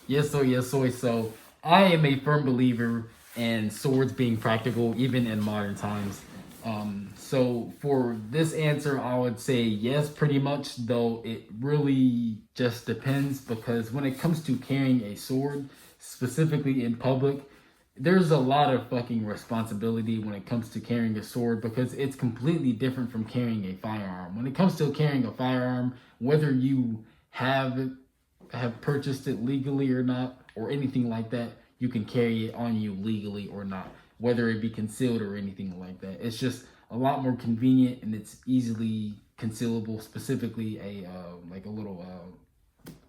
Yes, soy. So I am a firm believer in swords being practical, even in modern times. So for this answer, I would say yes, pretty much. Though it really just depends, because when it comes to carrying a sword, specifically in public, there's a lot of fucking responsibility when it comes to carrying a sword, because it's completely different from carrying a firearm. When it comes to carrying a firearm, whether you have purchased it legally or not, or anything like that, you can carry it on you legally or not, whether it be concealed or anything like that. It's just a lot more convenient, and it's easily concealable. Specifically, a little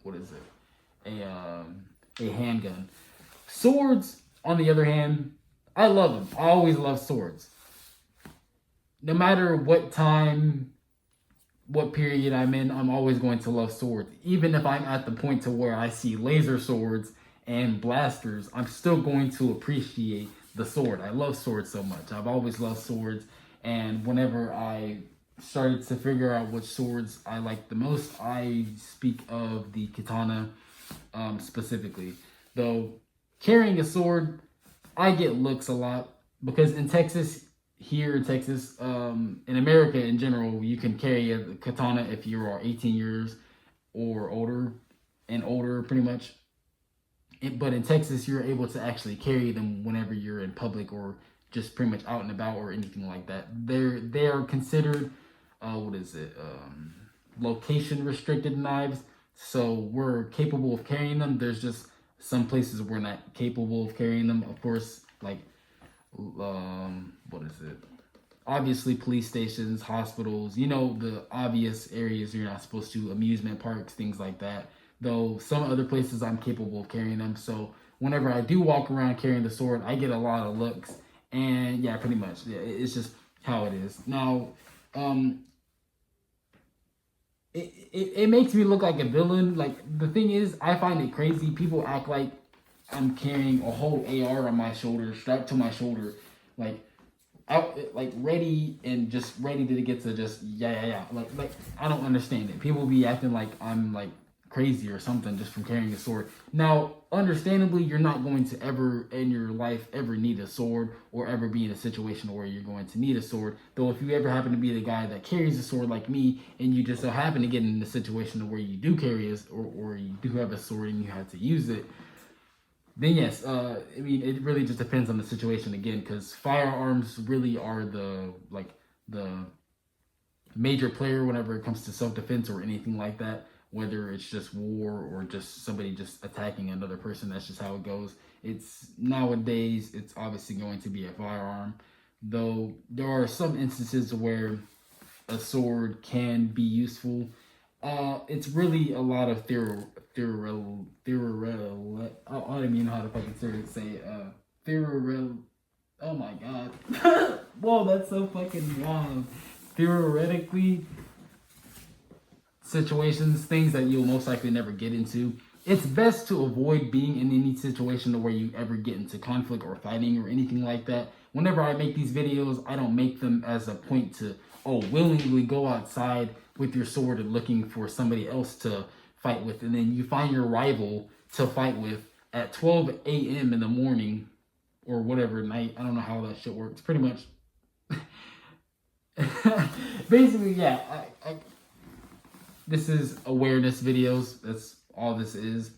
what is it? A handgun. Swords, on the other hand, I love them. I always love swords. No matter what time, what period I'm in, I'm always going to love swords. Even if I'm at the point to where I see laser swords and blasters, I'm still going to appreciate the sword. I love swords so much. I've always loved swords, and whenever I started to figure out which swords I like the most, I speak of the katana, specifically. Though carrying a sword, I get looks a lot, because in Texas, here in Texas, in America in general, you can carry a katana if you are 18 years or older, and older, pretty much. But in Texas, you're able to actually carry them whenever you're in public, or just pretty much out and about, or anything like that. They are considered, what is it? Location restricted knives. So we're capable of carrying them. There's just some places we're not capable of carrying them. Of course, like what is it? Obviously, police stations, hospitals, the obvious areas you're not supposed to, amusement parks, things like that. Though some other places I'm capable of carrying them. So whenever I do walk around carrying the sword, I get a lot of looks. And yeah, pretty much. Yeah, it's just how it is. Now, it makes me look like a villain. Like, the thing is, I find it crazy. People act like I'm carrying a whole AR on my shoulder, strapped to my shoulder, like out, like ready, and just ready to get to just yeah. Like I don't understand it. People be acting like I'm like crazy or something just from carrying a sword. Now, understandably, you're not going to ever in your life ever need a sword, or ever be in a situation where you're going to need a sword. Though if you ever happen to be the guy that carries a sword like me, and you just so happen to get in a situation where you do carry or you do have a sword and you have to use it, then yes, I mean, it really just depends on the situation again, because firearms really are the major player whenever it comes to self-defense or anything like that. Whether it's just war or just somebody just attacking another person, that's just how it goes. It's nowadays, it's obviously going to be a firearm, though there are some instances where a sword can be useful. It's really a lot of I don't even know how to fucking say it. Oh my god. Whoa, that's so fucking wrong. Theoretically, situations, things that you'll most likely never get into. It's best to avoid being in any situation where you ever get into conflict or fighting or anything like that. Whenever I make these videos, I don't make them as a point to, willingly go outside with your sword and looking for somebody else to fight with, and then you find your rival to fight with at 12 a.m. in the morning, or whatever night. I don't know how that shit works. Pretty much. Basically, yeah. This is awareness videos. That's all this is.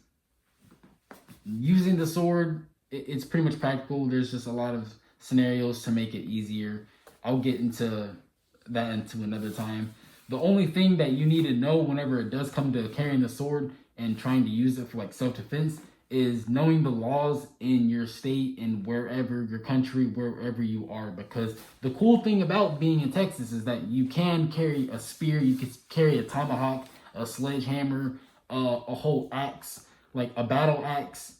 Using the sword, it's pretty much practical. There's just a lot of scenarios to make it easier. I'll get into that into another time. The only thing that you need to know whenever it does come to carrying the sword and trying to use it for like self-defense is knowing the laws in your state and wherever your country, wherever you are. Because the cool thing about being in Texas is that you can carry a spear, you can carry a tomahawk, a sledgehammer, a whole axe, like a battle axe,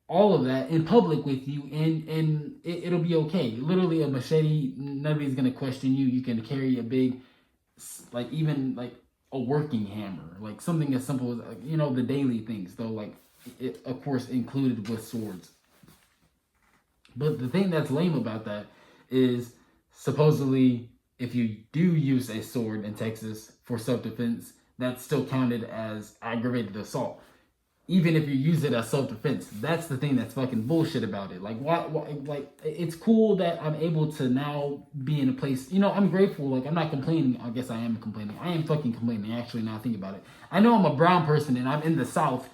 all of that in public with you, and it'll be okay. Literally a machete, nobody's gonna question you. You can carry a big, like, even like a working hammer, like something as simple as the daily things, though, like it of course included with swords. But the thing that's lame about that is, supposedly, if you do use a sword in Texas for self-defense, that's still counted as aggravated assault. even if you use it as self-defense. That's the thing that's fucking bullshit about it. Like, why, like, it's cool that I'm able to now be in a place, you know, I'm grateful. Like, I'm not complaining. I guess I am complaining. I am fucking complaining, actually, now I think about it. I know I'm a brown person and I'm in the South,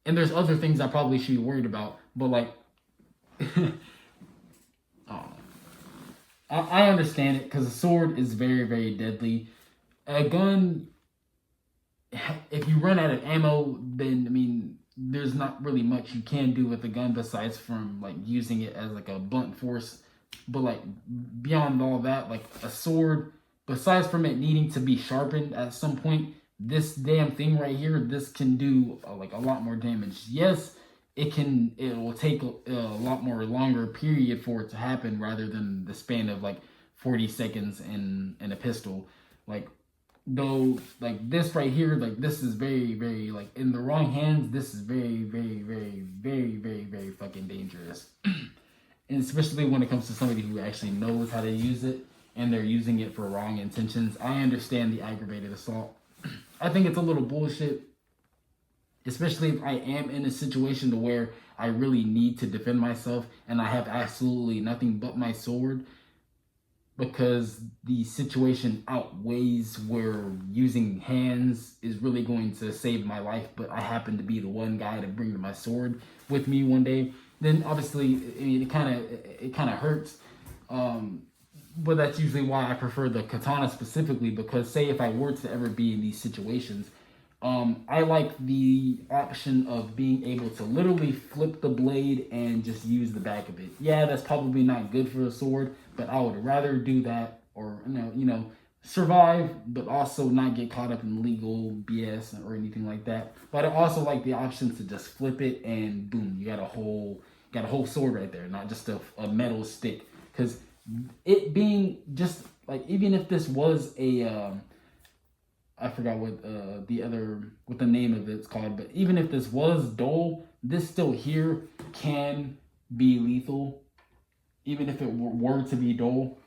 and there's other things I probably should be worried about, but, like, I understand it, because a sword is very, very deadly. A gun, if you run out of ammo, then, I mean, there's not really much you can do with a gun besides from, like, using it as, like, a blunt force. But, like, beyond all that, like, a sword, besides from it needing to be sharpened at some point, this damn thing right here, this can do, like, a lot more damage. Yes, it will take a lot more longer period for it to happen, rather than the span of, like, 40 seconds in a pistol. Like, though, like, this right here, like, this is very, very, like, in the wrong hands, this is very, very, very, very, very, very fucking dangerous. And especially when it comes to somebody who actually knows how to use it and they're using it for wrong intentions. I understand the aggravated assault. I think it's a little bullshit, especially if I am in a situation to where I really need to defend myself and I have absolutely nothing but my sword, because the situation outweighs where using hands is really going to save my life, but I happen to be the one guy to bring my sword with me one day. Then obviously it kind of hurts. But that's usually why I prefer the katana specifically, because say if I were to ever be in these situations, I like the option of being able to literally flip the blade and just use the back of it. Yeah, that's probably not good for a sword, but I would rather do that, or survive, but also not get caught up in legal BS or anything like that. But I also like the option to just flip it and boom, you got a whole sword right there, not just a metal stick. Because it being just like, even if this was a I forgot what the name of it's called, but even if this was dull, this still here can be lethal, even if it were to be dull.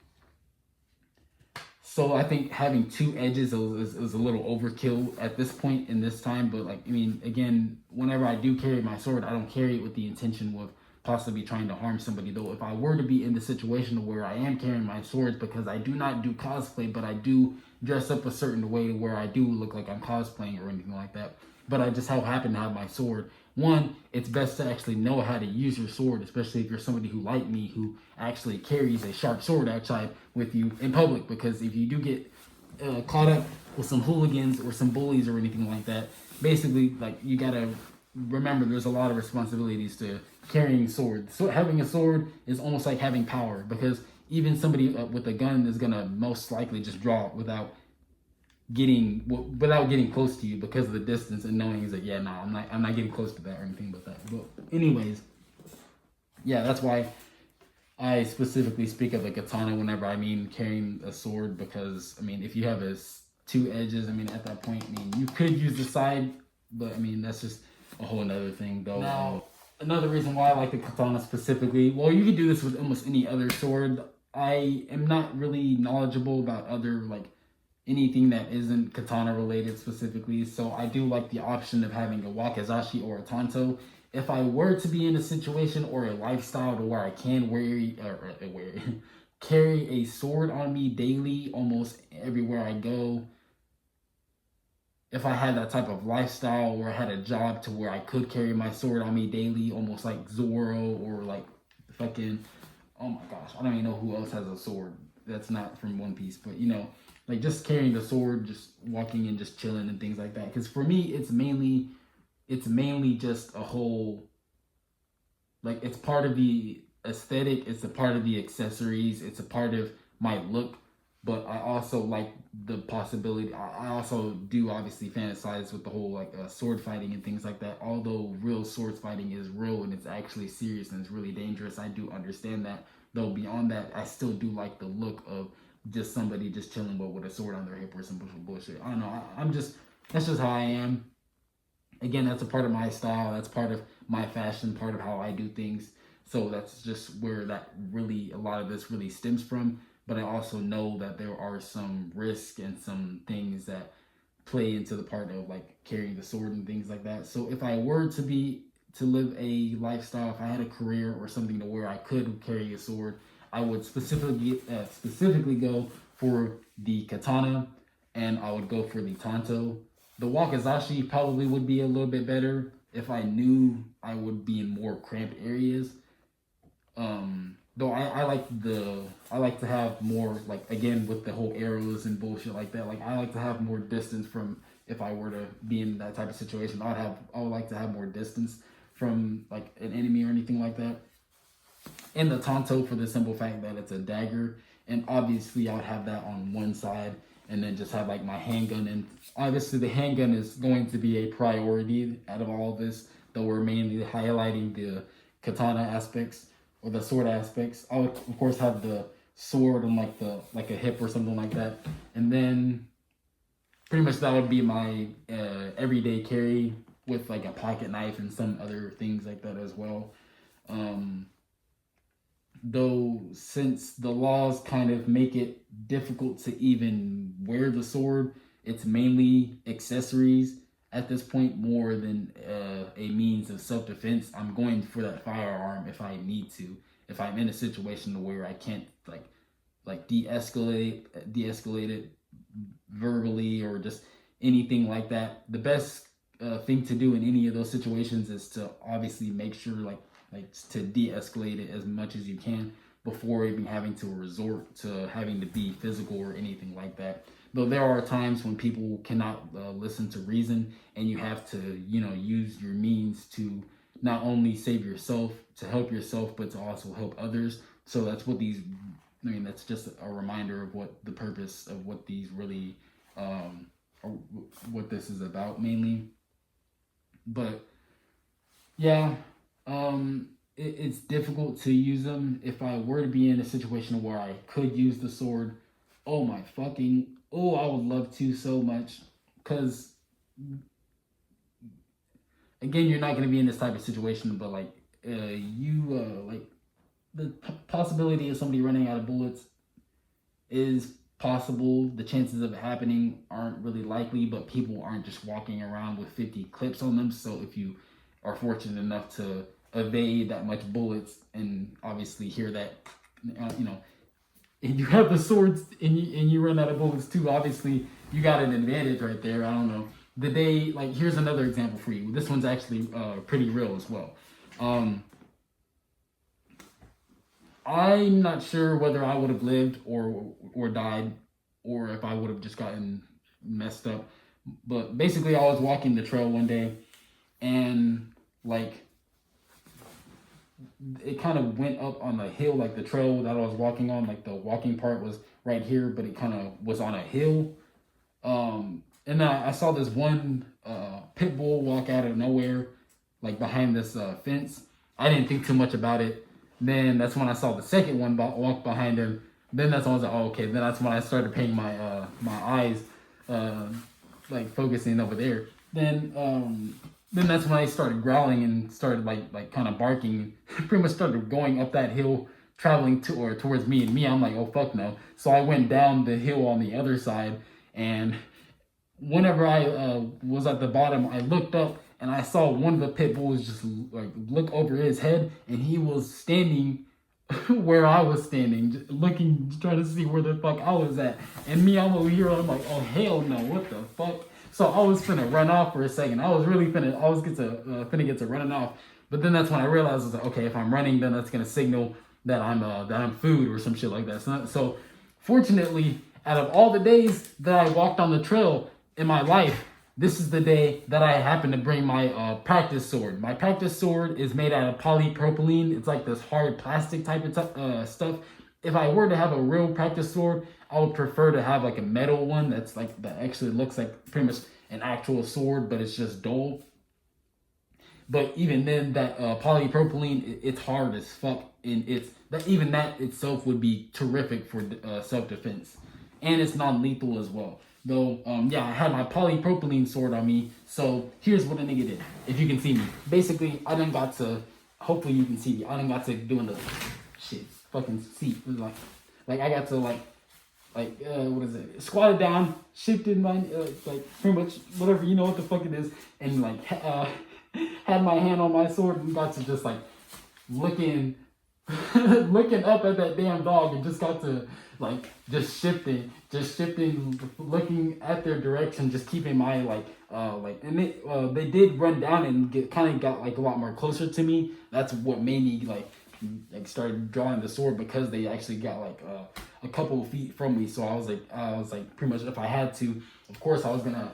So I think having two edges is a little overkill at this point in this time. But, like, I mean, again, whenever I do carry my sword, I don't carry it with the intention of possibly trying to harm somebody. Though if I were to be in the situation where I am carrying my swords, because I do not do cosplay, but I do dress up a certain way where I do look like I'm cosplaying or anything like that, but I just happen to have my sword. One, it's best to actually know how to use your sword, especially if you're somebody who, like me, who actually carries a sharp sword outside with you in public, because if you do get caught up with some hooligans or some bullies or anything like that, basically, like, you gotta remember there's a lot of responsibilities to carrying swords. So having a sword is almost like having power, because even somebody with a gun is gonna most likely just draw it without getting close to you, because of the distance, and knowing is like, yeah, no, I'm not getting close to that or anything but that. But anyways, yeah, that's why I specifically speak of a katana whenever I mean carrying a sword, because, I mean, if you have two edges, I mean, at that point, I mean, you could use the side, but, I mean, that's just a whole another thing, though. Now, another reason why I like the katana specifically, well, you could do this with almost any other sword. I am not really knowledgeable about other, like, anything that isn't katana related specifically, so I do like the option of having a wakizashi or a tanto. If I were to be in a situation or a lifestyle to where I can carry a sword on me daily, almost everywhere I go, if I had that type of lifestyle, or I had a job to where I could carry my sword on me daily, almost like Zoro, or like fucking, oh my gosh, I don't even know who else has a sword that's not from One Piece, but, like, just carrying the sword, just walking and just chilling and things like that. Because for me, it's mainly just a whole, like, it's part of the aesthetic, it's a part of the accessories, it's a part of my look. But I also like the possibility, I also do obviously fantasize with the whole, like, sword fighting and things like that. Although real sword fighting is real and it's actually serious and it's really dangerous, I do understand that. Though beyond that, I still do like the look of just somebody just chilling but with a sword on their hip or some bullshit. I don't know. That's just how I am. Again, that's a part of my style. That's part of my fashion, part of how I do things. So that's just where a lot of this really stems from. But I also know that there are some risks and some things that play into the part of like carrying the sword and things like that. So if I were to live a lifestyle, if I had a career or something to where I could carry a sword, I would specifically go for the katana, and I would go for the tanto. The wakizashi probably would be a little bit better if I knew I would be in more cramped areas. Though I like to have more, like, again with the whole arrows and bullshit like that. Like, I like to have more distance from, if I were to be in that type of situation, I would like to have more distance from like an enemy or anything like that. And the tanto, for the simple fact that it's a dagger, and obviously I would have that on one side, and then just have like my handgun. And obviously the handgun is going to be a priority out of all of this, though we're mainly highlighting the katana aspects or the sword aspects. I would of course have the sword on like a hip or something like that, and then pretty much that would be my everyday carry, with like a pocket knife and some other things like that as well. Though since the laws kind of make it difficult to even wear the sword, it's mainly accessories at this point more than a means of self-defense. I'm going for that firearm if I need to. If I'm in a situation where I can't like de-escalate it verbally or just anything like that, the best thing to do in any of those situations is to obviously make sure like to de-escalate it as much as you can before even having to resort to having to be physical or anything like that. Though there are times when people cannot listen to reason, and you have to, use your means to not only save yourself, to help yourself, but to also help others. So that's what that's just a reminder of what the purpose of what these really, or what this is about mainly. But yeah, it's difficult to use them. If I were to be in a situation where I could use the sword, I would love to so much. Because again, you're not going to be in this type of situation, but like the possibility of somebody running out of bullets is possible. The chances of it happening aren't really likely, but people aren't just walking around with 50 clips on them. So if you are fortunate enough to evade that much bullets and obviously hear that, and you have the swords and you run out of bullets too, obviously you got an advantage right there. I don't know. Here's another example for you. This one's actually pretty real as well. I'm not sure whether I would have lived or died, or if I would have just gotten messed up. But basically, I was walking the trail one day, and it kind of went up on a hill, like the trail that I was walking on, like the walking part was right here, but it kind of was on a hill. And then I saw this one pit bull walk out of nowhere, like behind this fence. I didn't think too much about it. Then that's when I saw the second one walk behind him. Then that's when I was like, oh, okay. Then that's when I started paying my eyes, focusing over there. Then that's when I started growling and started like kind of barking. Pretty much started going up that hill, traveling towards me. And me, I'm like, oh fuck no. So I went down the hill on the other side, and whenever I was at the bottom, I looked up and I saw one of the pit bulls just look over his head, and he was standing where I was standing, looking, trying to see where the fuck I was at. And me, I'm over here, I'm like, oh hell no, what the fuck? So I was finna run off for a second. I was finna get to running off. But then that's when I realized, I was like, okay, if I'm running, then that's gonna signal that I'm food or some shit like that. So fortunately, out of all the days that I walked on the trail in my life, this is the day that I happened to bring my practice sword. My practice sword is made out of polypropylene. It's like this hard plastic type of stuff. If I were to have a real practice sword, I would prefer to have like a metal one that actually looks like pretty much an actual sword, but it's just dull. But even then, that polypropylene, it's hard as fuck, and even that itself would be terrific for self-defense, and it's non-lethal as well. Though, I had my polypropylene sword on me. So here's what a nigga did. If you can see me, basically, hopefully you can see me. I done got to doing the shit, fucking seat. Like I got to what is it? Squatted down, shifted my like pretty much whatever, you know what the fuck it is, and like had my hand on my sword and got to just like looking looking up at that damn dog, and just got to like just shifting, looking at their direction, just keeping my and they did run down and kind of got like a lot more closer to me. That's what made me like started drawing the sword, because they actually got like a couple of feet from me. So I was like pretty much, if I had to, of course I was gonna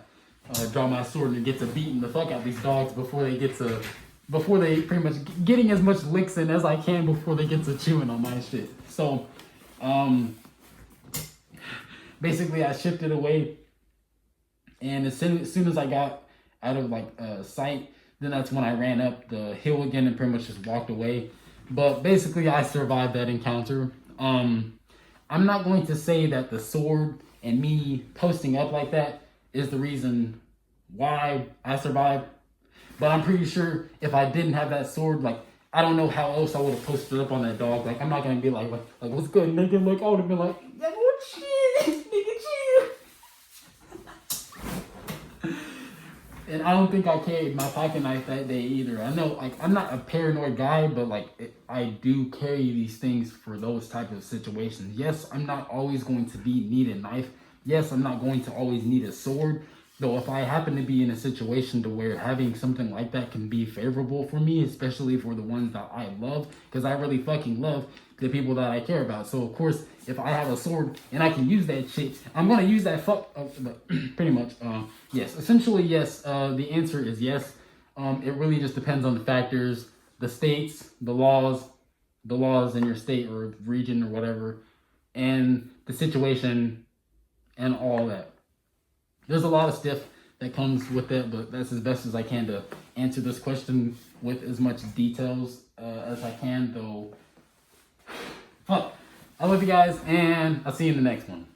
draw my sword and get to beating the fuck out of these dogs before they pretty much getting as much licks in as I can before they get to chewing on my shit. So basically I shifted away, and as soon as I got out of like sight, then that's when I ran up the hill again and pretty much just walked away. But basically I survived that encounter. I'm not going to say that the sword and me posting up like that is the reason why I survived, but I'm pretty sure if I didn't have that sword, like, I don't know how else I would have posted up on that dog. Like, I'm not gonna be like what's good, nigga? Like, I would have been like, yeah, what shit, nigga, chill. And I don't think I carried my pocket knife that day either. I know, like, I'm not a paranoid guy, but like, I do carry these things for those type of situations. Yes, I'm not always going to need a knife. Yes, I'm not going to always need a sword. Though if I happen to be in a situation to where having something like that can be favorable for me, especially for the ones that I love, because I really fucking love the people that I care about. So of course, if I have a sword and I can use that shit, I'm gonna use that pretty much. Yes, essentially yes. The answer is yes. It really just depends on the factors, the states, the laws in your state or region or whatever, and the situation and all that. There's a lot of stuff that comes with it, but that's as best as I can to answer this question with as much details as I can, though. Fuck. I love you guys, and I'll see you in the next one.